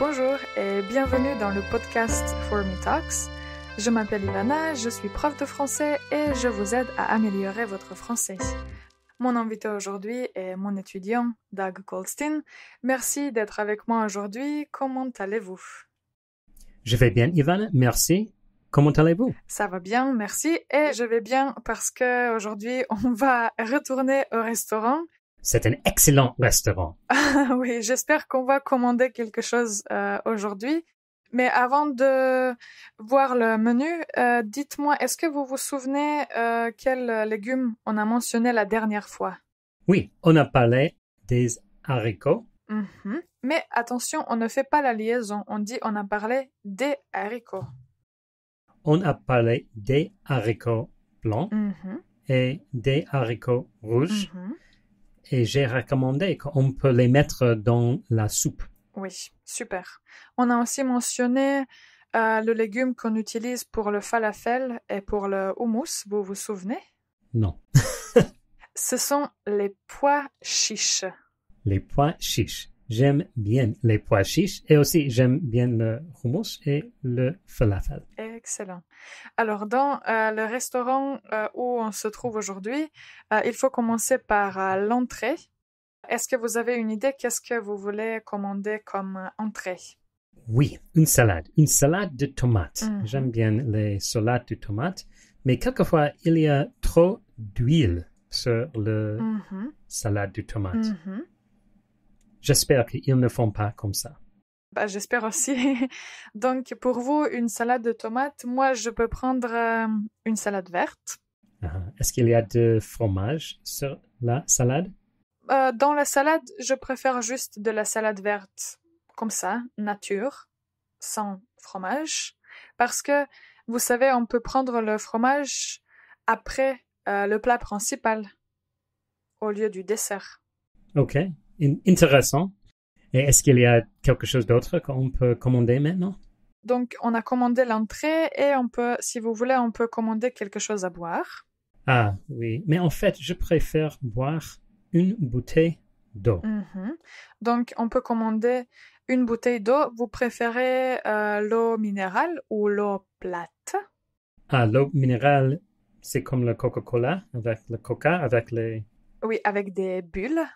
Bonjour et bienvenue dans le podcast For Me Talks. Je m'appelle Ivana, je suis prof de français et je vous aide à améliorer votre français. Mon invité aujourd'hui est mon étudiant, Doug Goldstein. Merci d'être avec moi aujourd'hui. Comment allez-vous? Je vais bien, Ivana, merci. Comment allez-vous? Ça va bien, merci. Et je vais bien parce que aujourd'hui, on va retourner au restaurant. C'est un excellent restaurant. Oui, j'espère qu'on va commander quelque chose aujourd'hui. Mais avant de voir le menu, dites-moi, est-ce que vous vous souvenez quels légumes on a mentionné la dernière fois? Oui, on a parlé des haricots. Mm-hmm. Mais attention, on ne fait pas la liaison. On dit on a parlé des haricots. On a parlé des haricots blancs et des haricots rouges. Et j'ai recommandé qu'on peut les mettre dans la soupe. Oui, super. On a aussi mentionné le légume qu'on utilise pour le falafel et pour le houmous, vous vous souvenez? Non. Ce sont les pois chiches. Les pois chiches. J'aime bien les pois chiches et aussi j'aime bien le houmous et le falafel. Excellent. Alors, dans le restaurant où on se trouve aujourd'hui, il faut commencer par l'entrée. Est-ce que vous avez une idée? Qu'est-ce que vous voulez commander comme entrée? Oui, une salade de tomates. J'aime bien les salades de tomates, mais quelquefois il y a trop d'huile sur le salade de tomates. J'espère qu'ils ne font pas comme ça. Bah, j'espère aussi. Donc, pour vous, une salade de tomates, moi, je peux prendre une salade verte. Est-ce qu'il y a de fromage sur la salade? Dans la salade, je préfère juste de la salade verte, comme ça, nature, sans fromage. Parce que, vous savez, on peut prendre le fromage après le plat principal, au lieu du dessert. Ok, intéressant. Et est-ce qu'il y a quelque chose d'autre qu'on peut commander maintenant? Donc, on a commandé l'entrée et on peut, si vous voulez, on peut commander quelque chose à boire. Ah oui, mais en fait, je préfère boire une bouteille d'eau. Donc, on peut commander une bouteille d'eau. Vous préférez l'eau minérale ou l'eau plate? Ah, l'eau minérale, c'est comme le Coca-Cola, avec le Coca, avec les... Oui, avec des bulles.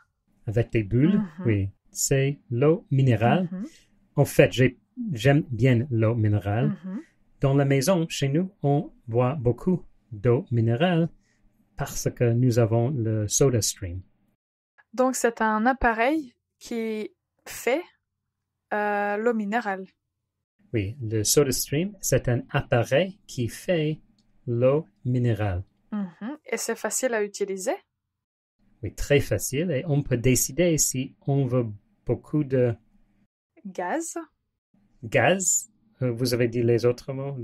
Avec des bulles, oui. C'est l'eau minérale. En fait, j'aime bien l'eau minérale. Dans la maison, chez nous, on boit beaucoup d'eau minérale parce que nous avons le SodaStream. Donc, c'est un appareil qui fait l'eau minérale. Oui, le SodaStream, c'est un appareil qui fait l'eau minérale. Et c'est facile à utiliser? Oui, très facile. Et on peut décider si on veut beaucoup de... Gaz? Gaz. Vous avez dit les autres mots?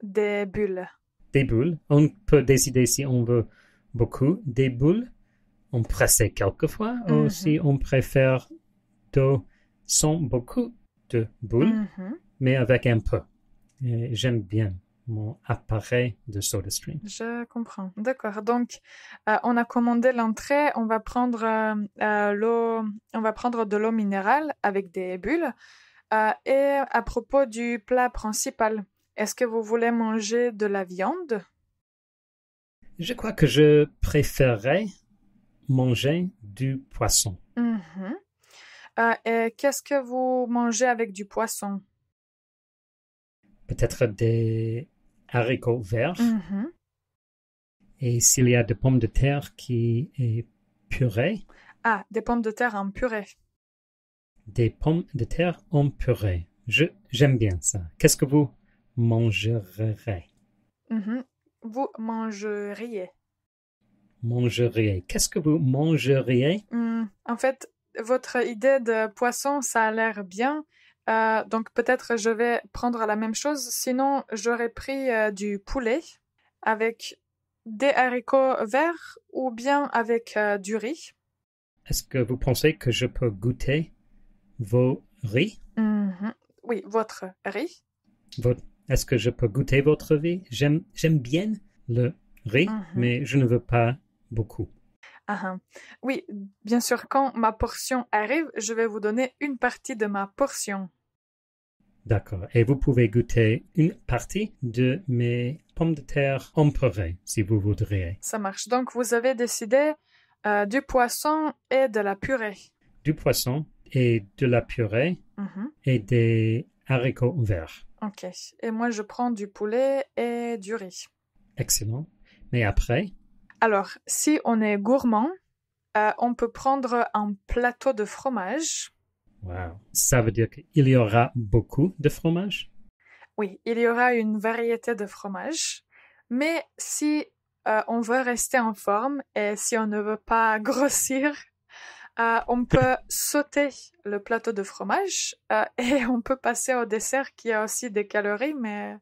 Des bulles. Des boules. On peut décider si on veut beaucoup des boules. On presse quelquefois. Ou si on préfère d'eau sans beaucoup de boules, mais avec un peu. Et j'aime bien mon appareil de SodaStream. Je comprends. D'accord. Donc, on a commandé l'entrée. On va prendre l'eau. On va prendre de l'eau minérale avec des bulles. Et à propos du plat principal, est-ce que vous voulez manger de la viande? Je crois que je préférerais manger du poisson. Et qu'est-ce que vous mangez avec du poisson? Peut-être des haricots verts. Et s'il y a des pommes de terre qui est purée. Ah, des pommes de terre en purée. Des pommes de terre en purée. J'aime bien ça. Qu'est-ce que vous mangerez? Vous mangeriez. Mangeriez. Qu'est-ce que vous mangeriez? En fait, votre idée de poisson, ça a l'air bien. Donc peut-être je vais prendre la même chose. Sinon, j'aurais pris du poulet avec des haricots verts ou bien avec du riz. Est-ce que vous pensez que je peux goûter vos riz? Oui, votre riz. Est-ce que je peux goûter votre riz? J'aime bien le riz, mais je ne veux pas beaucoup. Oui, bien sûr, quand ma portion arrive, je vais vous donner une partie de ma portion. D'accord. Et vous pouvez goûter une partie de mes pommes de terre en purée, si vous voudriez. Ça marche. Donc, vous avez décidé du poisson et de la purée. Du poisson et de la purée et des haricots verts. Ok. Et moi, je prends du poulet et du riz. Excellent. Mais après? Alors, si on est gourmand, on peut prendre un plateau de fromage. Wow. Ça veut dire qu'il y aura beaucoup de fromage? Oui, il y aura une variété de fromages. Mais si on veut rester en forme et si on ne veut pas grossir, on peut sauter le plateau de fromage et on peut passer au dessert qui a aussi des calories, mais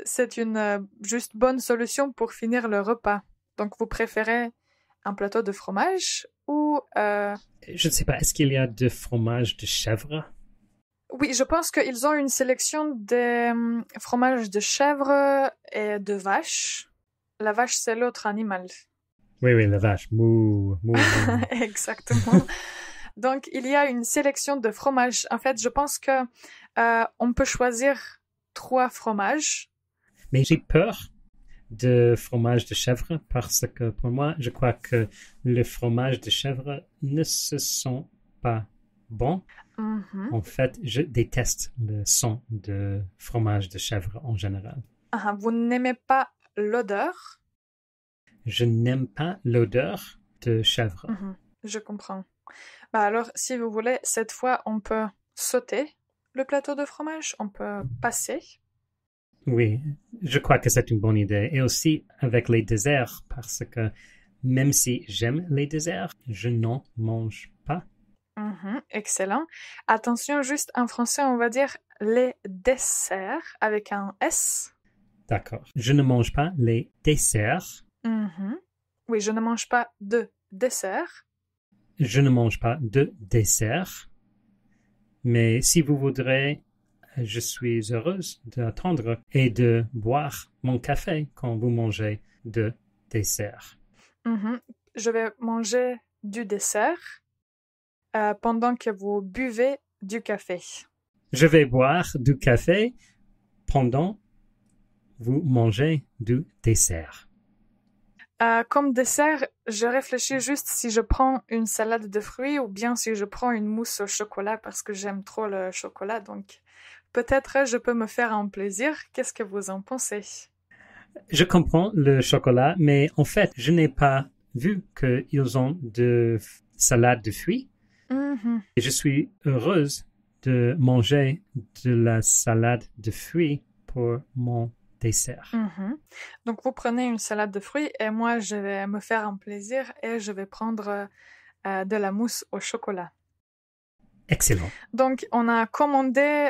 c'est une juste bonne solution pour finir le repas. Donc, vous préférez un plateau de fromage ou... Je ne sais pas, est-ce qu'il y a de fromage de chèvre? Oui, je pense qu'ils ont une sélection des fromages de chèvre et de vache. La vache, c'est l'autre animal. Oui, la vache. Mou, mou, mou. Exactement. Donc, il y a une sélection de fromages. En fait, je pense que on peut choisir 3 fromages. Mais j'ai peur de fromage de chèvre parce que pour moi, je crois que le fromage de chèvre ne se sent pas bon. En fait, je déteste le son de fromage de chèvre en général. Vous n'aimez pas l'odeur? Je n'aime pas l'odeur de chèvre. Je comprends. Alors, si vous voulez, cette fois, on peut sauter le plateau de fromage, on peut passer. Oui, je crois que c'est une bonne idée. Et aussi avec les desserts, parce que même si j'aime les desserts, je n'en mange pas. Excellent. Attention, juste en français, on va dire les desserts avec un S. D'accord. Je ne mange pas les desserts. Oui, je ne mange pas de dessert. Je ne mange pas de dessert. Mais si vous voudrez, je suis heureuse d'attendre et de boire mon café quand vous mangez de dessert. Je vais manger du dessert pendant que vous buvez du café. Je vais boire du café pendant vous mangez du dessert. Comme dessert, je réfléchis juste si je prends une salade de fruits ou bien si je prends une mousse au chocolat parce que j'aime trop le chocolat. Donc, peut-être je peux me faire un plaisir. Qu'est-ce que vous en pensez? Je comprends le chocolat, mais en fait, je n'ai pas vu qu'ils ont de salade de fruits. Et je suis heureuse de manger de la salade de fruits pour mon dessert. Donc, vous prenez une salade de fruits et moi, je vais me faire un plaisir et je vais prendre de la mousse au chocolat. Excellent. Donc, on a commandé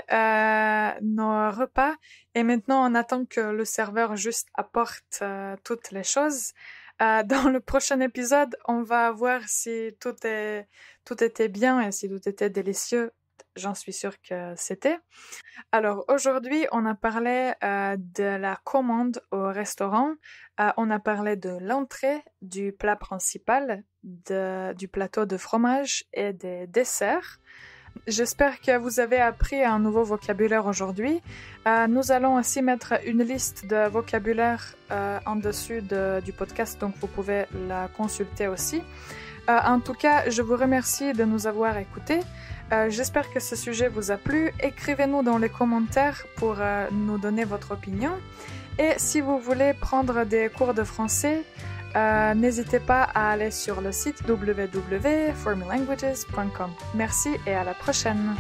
nos repas et maintenant, on attend que le serveur juste apporte toutes les choses. Dans le prochain épisode, on va voir si tout était bien et si tout était délicieux. J'en suis sûre que c'était. Alors aujourd'hui, on a parlé de la commande au restaurant. On a parlé de l'entrée, du plat principal, du plateau de fromage et des desserts. J'espère que vous avez appris un nouveau vocabulaire aujourd'hui. Nous allons aussi mettre une liste de vocabulaire en dessus du podcast, donc vous pouvez la consulter aussi. En tout cas, je vous remercie de nous avoir écoutés. J'espère que ce sujet vous a plu. Écrivez-nous dans les commentaires pour nous donner votre opinion. Et si vous voulez prendre des cours de français, n'hésitez pas à aller sur le site www.formelanguages.com. Merci et à la prochaine!